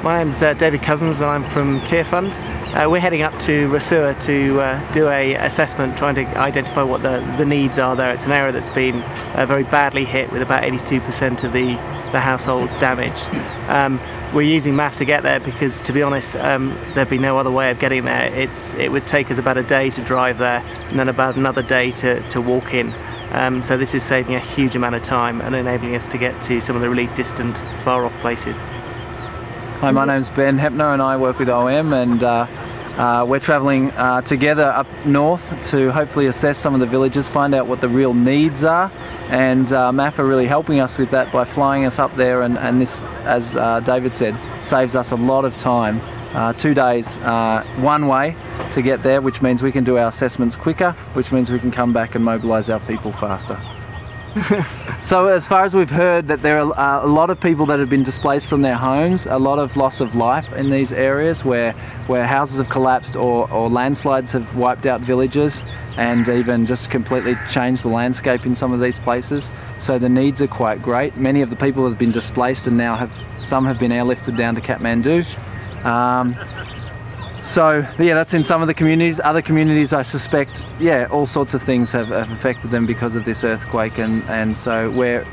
My name's David Cousins and I'm from Tearfund. We're heading up to Rasua to do a assessment trying to identify what the needs are there. It's an area that's been very badly hit with about 82% of the households damaged. We're using MAF to get there because, to be honest, there'd be no other way of getting there. It would take us about a day to drive there and then about another day to walk in. So this is saving a huge amount of time and enabling us to get to some of the really distant, far off places. Hi, my name's Ben Hepner and I work with OM, and we're travelling together up north to hopefully assess some of the villages, find out what the real needs are, and MAF are really helping us with that by flying us up there, and this, as David said, saves us a lot of time. 2 days one way to get there, which means we can do our assessments quicker, which means we can come back and mobilise our people faster. So as far as we've heard, that there are a lot of people that have been displaced from their homes, a lot of loss of life in these areas where houses have collapsed or landslides have wiped out villages and even just completely changed the landscape in some of these places. So the needs are quite great. Many of the people have been displaced and now some have been airlifted down to Kathmandu. So yeah, that's in some of the communities. Other communities, I suspect, yeah, all sorts of things have affected them because of this earthquake, and so we're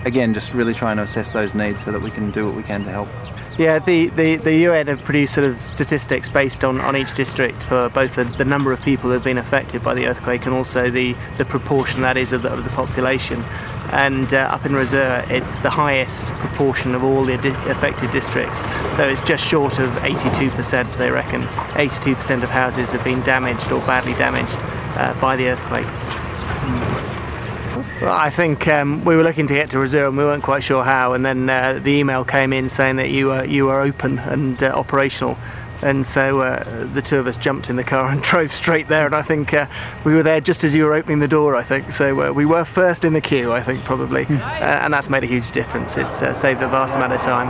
again just really trying to assess those needs so that we can do what we can to help. Yeah, the UN have produced sort of statistics based on each district for both the number of people who have been affected by the earthquake and also the proportion that is of the population. And up in Rasua, it's the highest proportion of all the affected districts. So it's just short of 82%, they reckon. 82% of houses have been damaged or badly damaged by the earthquake. Well, I think we were looking to get to Rasua and we weren't quite sure how, and then the email came in saying that you were open and operational. And so the two of us jumped in the car and drove straight there, and I think we were there just as you were opening the door, I think. So we were first in the queue, I think, probably. And that's made a huge difference. It's saved a vast amount of time.